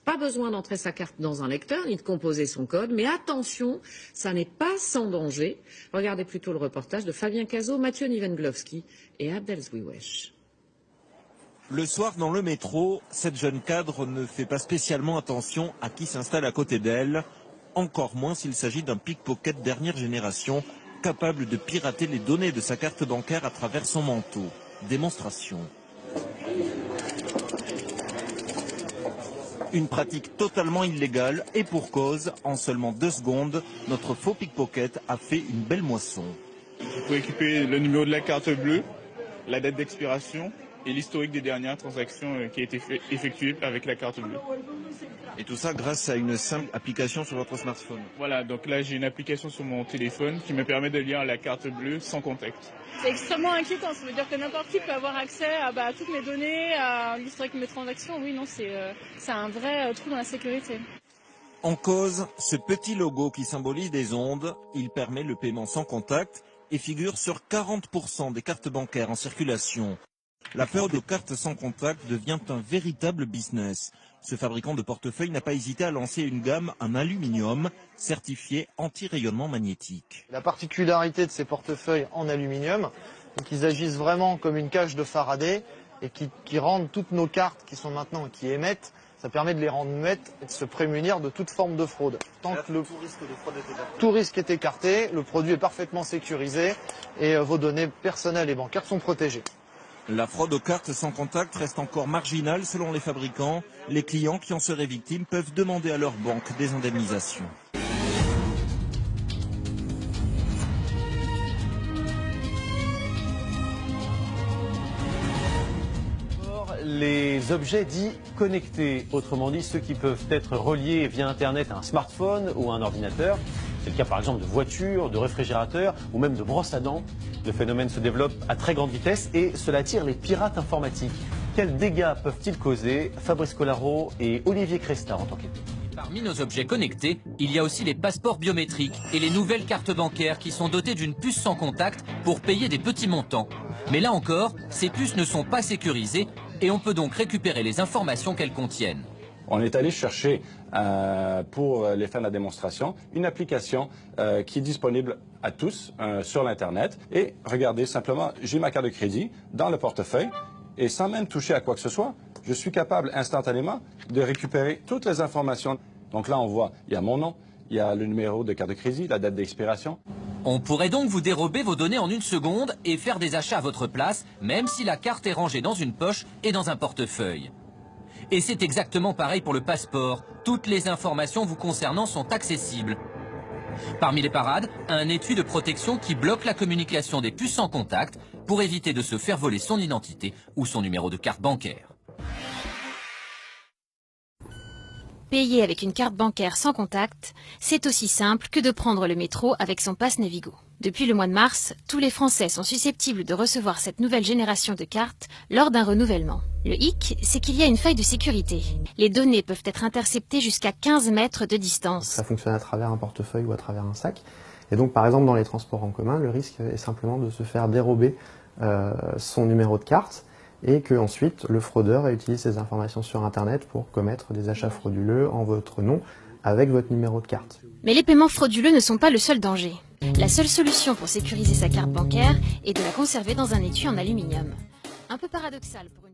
Pas besoin d'entrer sa carte dans un lecteur ni de composer son code, mais attention, ça n'est pas sans danger. Regardez plutôt le reportage de Fabien Cazot, Mathieu Nivenglowski et Abdel Zwiwesh. Le soir, dans le métro, cette jeune cadre ne fait pas spécialement attention à qui s'installe à côté d'elle, encore moins s'il s'agit d'un pickpocket dernière génération, capable de pirater les données de sa carte bancaire à travers son manteau. Démonstration. Une pratique totalement illégale et pour cause, en seulement 2 secondes, notre faux pickpocket a fait une belle moisson. Vous pouvez récupérer le numéro de la carte bleue, la date d'expiration et l'historique des dernières transactions qui a été effectuées avec la carte bleue. Et tout ça grâce à une simple application sur votre smartphone. Voilà, donc là j'ai une application sur mon téléphone qui me permet de lire la carte bleue sans contact. C'est extrêmement inquiétant, ça veut dire que n'importe qui peut avoir accès à toutes mes données, à l'historique de mes transactions. Oui, non, c'est un vrai trou dans la sécurité. En cause, ce petit logo qui symbolise des ondes, il permet le paiement sans contact et figure sur 40% des cartes bancaires en circulation. La fraude aux cartes sans contact devient un véritable business. Ce fabricant de portefeuille n'a pas hésité à lancer une gamme en aluminium certifié anti-rayonnement magnétique. La particularité de ces portefeuilles en aluminium, c'est qu'ils agissent vraiment comme une cage de Faraday et qui rendent toutes nos cartes qui sont maintenant qui émettent, ça permet de les rendre muettes et de se prémunir de toute forme de fraude. Tant que tout risque est écarté, le produit est parfaitement sécurisé et vos données personnelles et bancaires sont protégées. La fraude aux cartes sans contact reste encore marginale selon les fabricants. Les clients qui en seraient victimes peuvent demander à leur banque des indemnisations. Les objets dits connectés, autrement dit ceux qui peuvent être reliés via Internet à un smartphone ou à un ordinateur. C'est le cas par exemple de voitures, de réfrigérateurs ou même de brosses à dents. Le phénomène se développe à très grande vitesse et cela attire les pirates informatiques. Quels dégâts peuvent-ils causer? Fabrice Collaro et Olivier Cresta ont enquêté. Parmi nos objets connectés, il y a aussi les passeports biométriques et les nouvelles cartes bancaires qui sont dotées d'une puce sans contact pour payer des petits montants. Mais là encore, ces puces ne sont pas sécurisées et on peut donc récupérer les informations qu'elles contiennent. On est allé chercher, pour les fins de la démonstration, une application qui est disponible à tous sur l'Internet. Et regardez, simplement, j'ai ma carte de crédit dans le portefeuille et sans même toucher à quoi que ce soit, je suis capable instantanément de récupérer toutes les informations. Donc là, on voit, il y a mon nom, il y a le numéro de carte de crédit, la date d'expiration. On pourrait donc vous dérober vos données en 1 seconde et faire des achats à votre place, même si la carte est rangée dans une poche et dans un portefeuille. Et c'est exactement pareil pour le passeport. Toutes les informations vous concernant sont accessibles. Parmi les parades, un étui de protection qui bloque la communication des puces sans contact pour éviter de se faire voler son identité ou son numéro de carte bancaire. Payer avec une carte bancaire sans contact, c'est aussi simple que de prendre le métro avec son pass Navigo. Depuis le mois de mars, tous les Français sont susceptibles de recevoir cette nouvelle génération de cartes lors d'un renouvellement. Le hic, c'est qu'il y a une faille de sécurité. Les données peuvent être interceptées jusqu'à 15 mètres de distance. Ça fonctionne à travers un portefeuille ou à travers un sac. Et donc, par exemple, dans les transports en commun, le risque est simplement de se faire dérober son numéro de carte et qu'ensuite le fraudeur utilise ces informations sur Internet pour commettre des achats frauduleux en votre nom avec votre numéro de carte. Mais les paiements frauduleux ne sont pas le seul danger. La seule solution pour sécuriser sa carte bancaire est de la conserver dans un étui en aluminium. Un peu paradoxal pour une